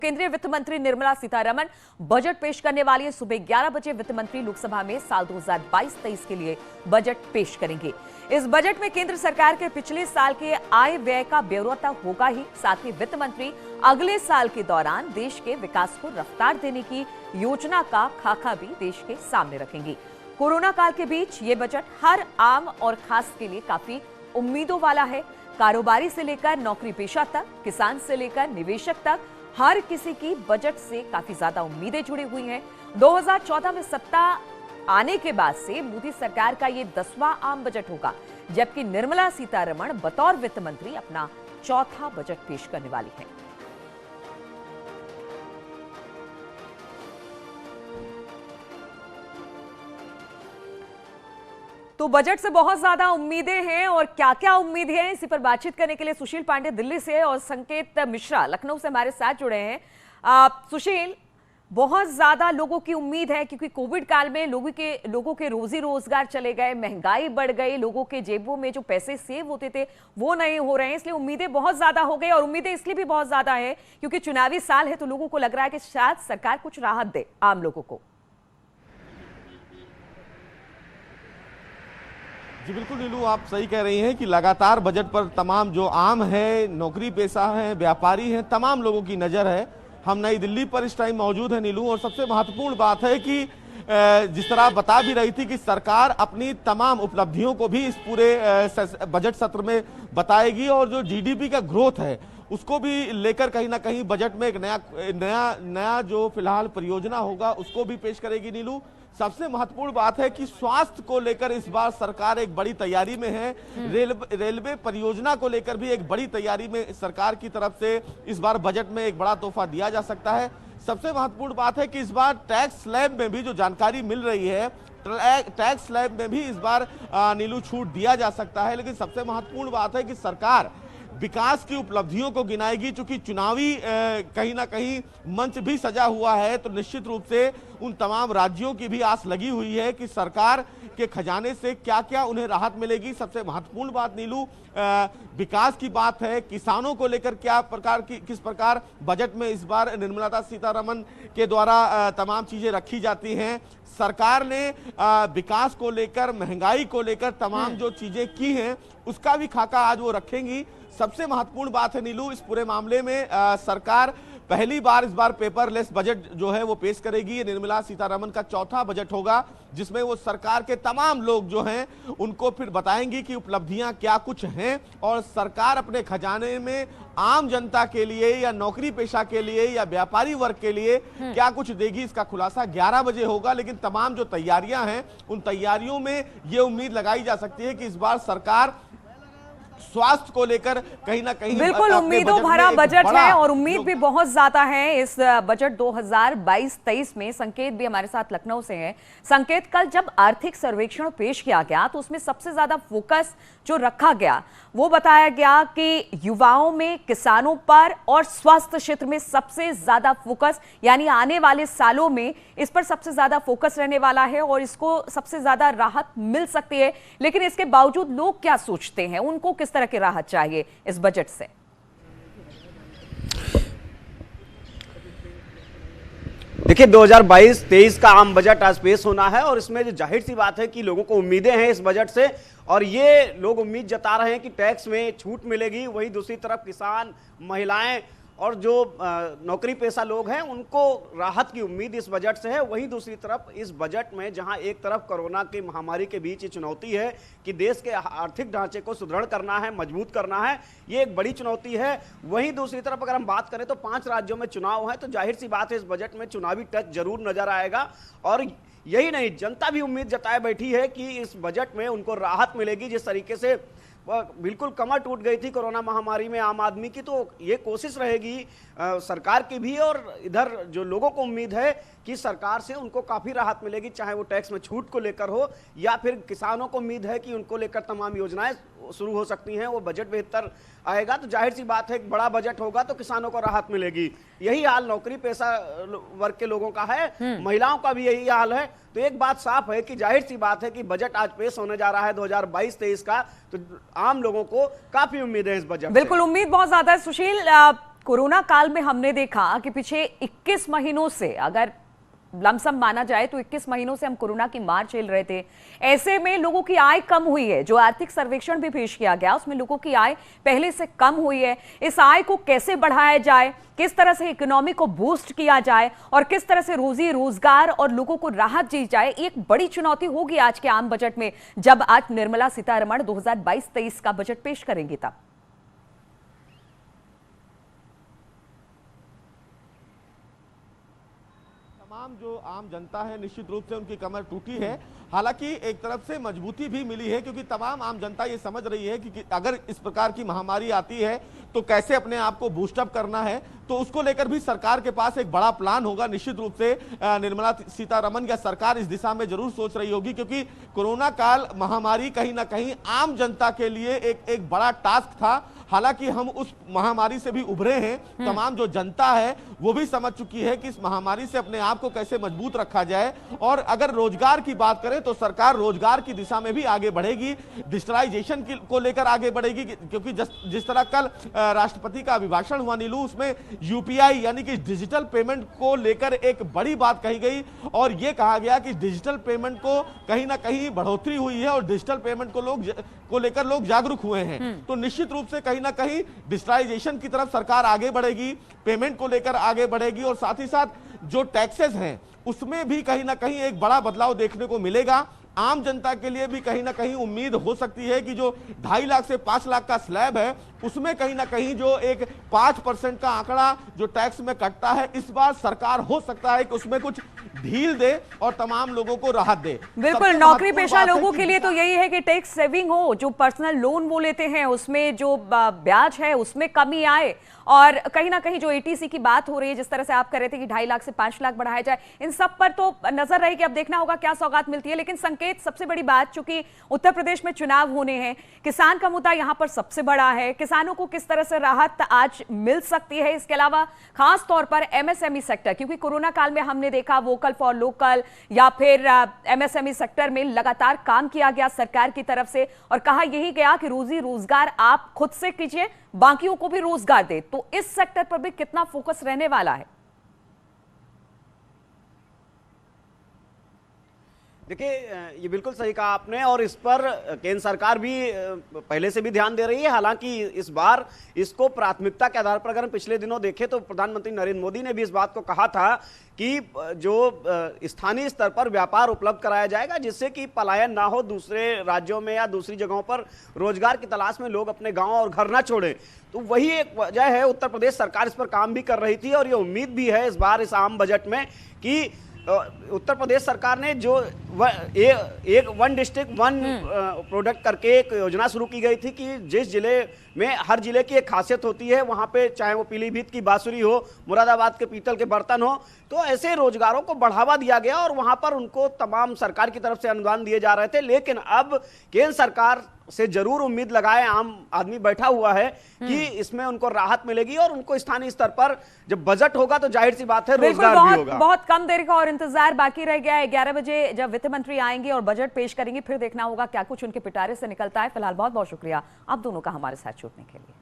केंद्रीय वित्त मंत्री निर्मला सीतारमण बजट पेश करने वाली है। सुबह 11 बजे वित्त मंत्री लोकसभा में साल 2022-23 के लिए बजट पेश करेंगे। इस बजट में केंद्र सरकार के पिछले साल के आय व्यय का ब्यौरा तो होगा ही, साथ ही वित्त मंत्री अगले साल के दौरान देश के विकास को रफ्तार देने की योजना का खाका भी देश के सामने रखेंगी। कोरोना काल के बीच ये बजट हर आम और खास के लिए काफी उम्मीदों वाला है। कारोबारी से लेकर नौकरी पेशा तक, किसान से लेकर निवेशक तक, हर किसी की बजट से काफी ज्यादा उम्मीदें जुड़ी हुई हैं। 2014 में सत्ता आने के बाद से मोदी सरकार का ये 10वां आम बजट होगा, जबकि निर्मला सीतारमण बतौर वित्त मंत्री अपना चौथा बजट पेश करने वाली है। तो बजट से बहुत ज्यादा उम्मीदें हैं और क्या क्या उम्मीदें हैं, इसी पर बातचीत करने के लिए सुशील पांडे दिल्ली से और संकेत मिश्रा लखनऊ से हमारे साथ जुड़े हैं। सुशील, बहुत ज्यादा लोगों की उम्मीद है क्योंकि कोविड काल में लोगों के रोजी रोजगार चले गए, महंगाई बढ़ गई, लोगों के जेबों में जो पैसे सेव होते थे वो नहीं हो रहे हैं, इसलिए उम्मीदें बहुत ज्यादा हो गई। और उम्मीदें इसलिए भी बहुत ज्यादा है क्योंकि चुनावी साल है, तो लोगों को लग रहा है कि शायद सरकार कुछ राहत दे आम लोगों को। जी बिल्कुल नीलू, आप सही कह रही हैं कि लगातार बजट पर तमाम जो आम है, नौकरी पेशा है, व्यापारी हैं, तमाम लोगों की नज़र है। हम नई दिल्ली पर इस टाइम मौजूद है नीलू, और सबसे महत्वपूर्ण बात है कि जिस तरह आप बता भी रही थी कि सरकार अपनी तमाम उपलब्धियों को भी इस पूरे बजट सत्र में बताएगी, और जो जीडीपी का ग्रोथ है उसको भी लेकर कहीं ना कहीं बजट में एक नया जो फिलहाल परियोजना होगा उसको भी पेश करेगी नीलू। सबसे महत्वपूर्ण बात है कि स्वास्थ्य को लेकर इस बार सरकार एक बड़ी तैयारी में है। रेलवे परियोजना को लेकर भी एक बड़ी तैयारी में सरकार की तरफ से इस बार बजट में एक बड़ा तोहफा दिया जा सकता है। सबसे महत्वपूर्ण बात है कि इस बार टैक्स स्लैब में भी जो जानकारी मिल रही है, टैक्स स्लैब में भी इस बार नीलू छूट दिया जा सकता है। लेकिन सबसे महत्वपूर्ण बात है कि सरकार विकास की उपलब्धियों को गिनाएगी। चूंकि चुनावी कहीं ना कहीं मंच भी सजा हुआ है, तो निश्चित रूप से उन तमाम राज्यों की भी आस लगी हुई है कि सरकार के खजाने से क्या क्या उन्हें राहत मिलेगी। सबसे महत्वपूर्ण बात नीलू विकास की बात है। किसानों को लेकर किस प्रकार बजट में इस बार निर्मला सीतारमण के द्वारा तमाम चीजें रखी जाती हैं। सरकार ने विकास को लेकर, महंगाई को लेकर तमाम जो चीजें की हैं उसका भी खाका आज वो रखेंगी। सबसे महत्वपूर्ण बात है नीलू, इस पूरे मामले में सरकार पहली बार इस बार पेपरलेस बजट जो है वो पेश करेगी। ये निर्मला सीतारमण का चौथा बजट होगा, जिसमें वो सरकार के तमाम लोग जो हैं उनको फिर बताएंगी कि उपलब्धियां क्या कुछ हैं, और सरकार अपने खजाने में आम जनता के लिए या नौकरी पेशा के लिए या व्यापारी वर्ग के लिए क्या कुछ देगी। इसका खुलासा 11 बजे होगा। लेकिन तमाम जो तैयारियां हैं उन तैयारियों में ये उम्मीद लगाई जा सकती है कि इस बार सरकार स्वास्थ्य को लेकर कहीं ना कहीं बिल्कुल उम्मीदों भरा बजट है, और उम्मीद भी बहुत ज्यादा है इस बजट 2022-23 में। संकेत भी हमारे साथ लखनऊ से है। संकेत, कल जब आर्थिक सर्वेक्षण पेश किया गया तो उसमें सबसे ज्यादा फोकस जो रखा गया वो बताया गया कि युवाओं में, किसानों पर और स्वास्थ्य क्षेत्र में सबसे ज्यादा फोकस, यानी आने वाले सालों में इस पर सबसे ज्यादा फोकस रहने वाला है और इसको सबसे ज्यादा राहत मिल सकती है। लेकिन इसके बावजूद लोग क्या सोचते हैं, उनको किस तरह की राहत चाहिए इस बजट से? देखिए, 2022-23 का आम बजट आज पेश होना है, और इसमें जो जाहिर सी बात है कि लोगों को उम्मीदें हैं इस बजट से, और ये लोग उम्मीद जता रहे हैं कि टैक्स में छूट मिलेगी। वहीं दूसरी तरफ किसान, महिलाएं और जो नौकरी पेशा लोग हैं उनको राहत की उम्मीद इस बजट से है। वहीं दूसरी तरफ इस बजट में जहां एक तरफ कोरोना की महामारी के बीच ये चुनौती है कि देश के आर्थिक ढांचे को सुदृढ़ करना है, मजबूत करना है, ये एक बड़ी चुनौती है। वहीं दूसरी तरफ अगर हम बात करें तो 5 राज्यों में चुनाव है, तो जाहिर सी बात है इस बजट में चुनावी टच जरूर नजर आएगा। और यही नहीं, जनता भी उम्मीद जताए बैठी है कि इस बजट में उनको राहत मिलेगी। जिस तरीके से बिल्कुल कमर टूट गई थी कोरोना महामारी में आम आदमी की, तो ये कोशिश रहेगी सरकार की भी, और इधर जो लोगों को उम्मीद है कि सरकार से उनको काफी राहत मिलेगी, चाहे वो टैक्स में छूट को लेकर हो या फिर किसानों को उम्मीद है कि उनको लेकर तमाम योजनाएं शुरू हो सकती हैं, वो बजट बेहतर आएगा। तो जाहिर सी बात है एक बड़ा बजट होगा तो किसानों को राहत मिलेगी। यही हाल नौकरी पेशा वर्ग के लोगों का है, महिलाओं का भी यही हाल है। तो एक बात साफ है कि जाहिर सी बात है कि बजट आज पेश होने जा रहा है 2022-23 का, तो आम लोगों को काफी उम्मीद है इस बजट। बिल्कुल उम्मीद बहुत ज्यादा है। सुशील, कोरोना काल में हमने देखा कि पिछले 21 महीनों से, अगर लमसम माना जाए तो 21 महीनों से हम कोरोना की मार झेल रहे थे। ऐसे में लोगों की आय कम हुई है। जो आर्थिक सर्वेक्षण भी पेश किया गया उसमें लोगों की आय पहले से कम हुई है। इस आय को कैसे बढ़ाया जाए, किस तरह से इकोनॉमी को बूस्ट किया जाए और किस तरह से रोजी रोजगार और लोगों को राहत दी जाए, एक बड़ी चुनौती होगी आज के आम बजट में, जब आज निर्मला सीतारमण 2022-23 का बजट पेश करेंगी। तब तमाम जो आम जनता है निश्चित रूप से उनकी कमर टूटी है। हालांकि एक तरफ से मजबूती भी मिली है, क्योंकि तमाम आम जनता ये समझ रही है कि अगर इस प्रकार की महामारी आती है तो कैसे अपने आप को बूस्टअप करना है, तो उसको लेकर भी सरकार के पास एक बड़ा प्लान होगा। निश्चित रूप से निर्मला सीतारमण या सरकार इस दिशा में जरूर सोच रही होगी, क्योंकि कोरोना काल महामारी कहीं ना कहीं आम जनता के लिए एक बड़ा टास्क था। हालांकि हम उस महामारी से भी उभरे हैं। तमाम जो जनता है वो भी समझ चुकी है कि इस महामारी से अपने आप को कैसे मजबूत रखा जाए। और अगर रोजगार की बात करें तो सरकार रोजगार की दिशा में भी आगे बढ़ेगी, डिजिटलाइजेशन को लेकर आगे बढ़ेगी, क्योंकि जिस तरह कल राष्ट्रपति का अभिभाषण हुआ नीलू, उसमें यूपीआई यानी कि डिजिटल पेमेंट को लेकर एक बड़ी बात कही गई और यह कहा गया कि डिजिटल पेमेंट को कहीं ना कहीं बढ़ोतरी हुई है और डिजिटल पेमेंट को लेकर लोग जागरूक हुए हैं। तो निश्चित रूप से कहीं ना कहीं डिजिटलाइजेशन की तरफ सरकार आगे बढ़ेगी, पेमेंट को लेकर आगे बढ़ेगी और साथ ही साथ जो टैक्सेस हैं उसमें भी कहीं ना कहीं एक बड़ा बदलाव देखने को मिलेगा। आम जनता के लिए भी कहीं ना कहीं उम्मीद हो सकती है कि जो 2.5 लाख से 5 लाख का स्लैब है उसमें कहीं ना कहीं जो एक 5% का आंकड़ा जो टैक्स में कटता है, इस बार सरकार हो सकता है कि उसमें कुछ ढील दे और तमाम लोगों को राहत दे। बिल्कुल, नौकरी पेशा लोगों के लिए तो यही है कि टैक्स सेविंग हो, जो पर्सनल लोन वो लेते हैं उसमें जो ब्याज है उसमें कमी आए, और कहीं ना कहीं जो एटीसी की बात हो रही है, जिस तरह से आप कह रहे थे कि 2.5 लाख से 5 लाख बढ़ाया जाए, इन सब पर तो नजर रहेगी। अब देखना होगा क्या सौगात मिलती है। लेकिन संकेत, सबसे बड़ी बात, चूंकि उत्तर प्रदेश में चुनाव होने हैं, किसान का मुद्दा यहां पर सबसे बड़ा है। किसानों को किस तरह से राहत आज मिल सकती है, इसके अलावा खास तौर पर एमएसएमई सेक्टर, क्योंकि कोरोना काल में हमने देखा वोकल फॉर लोकल या फिर एमएसएमई सेक्टर में लगातार काम किया गया सरकार की तरफ से और कहा यही गया कि रोजी रोजगार आप खुद से कीजिए, बाकियों को भी रोजगार दे। तो इस सेक्टर पर भी कितना फोकस रहने वाला है? देखिए, ये बिल्कुल सही कहा आपने और इस पर केंद्र सरकार भी पहले से भी ध्यान दे रही है। हालांकि इस बार इसको प्राथमिकता के आधार पर अगर हम पिछले दिनों देखें तो प्रधानमंत्री नरेंद्र मोदी ने भी इस बात को कहा था कि जो स्थानीय स्तर पर व्यापार उपलब्ध कराया जाएगा, जिससे कि पलायन ना हो दूसरे राज्यों में या दूसरी जगहों पर रोजगार की तलाश में लोग अपने गांव और घर ना छोड़ें। तो वही एक वजह है, उत्तर प्रदेश सरकार इस पर काम भी कर रही थी और ये उम्मीद भी है इस बार इस आम बजट में कि उत्तर प्रदेश सरकार ने जो एक वन डिस्ट्रिक्ट वन प्रोडक्ट करके एक योजना शुरू की गई थी कि जिस जिले में हर जिले की एक खासियत होती है, वहां पे चाहे वो पीलीभीत की बांसुरी हो, मुरादाबाद के पीतल के बर्तन हो, तो ऐसे रोजगारों को बढ़ावा दिया गया और वहां पर उनको तमाम सरकार की तरफ से अनुदान दिए जा रहे थे। लेकिन अब केंद्र सरकार से जरूर उम्मीद लगाए आम आदमी बैठा हुआ है कि इसमें उनको राहत मिलेगी और उनको स्थानीय स्तर पर जब बजट होगा तो जाहिर सी बात है रोजगार भी होगा। बहुत कम देर का और इंतजार बाकी रह गया है। 11 बजे जब वित्त मंत्री आएंगे और बजट पेश करेंगे, फिर देखना होगा क्या कुछ उनके पिटारे से निकलता है। फिलहाल बहुत बहुत शुक्रिया आप दोनों का हमारे साथ जुड़ने के लिए।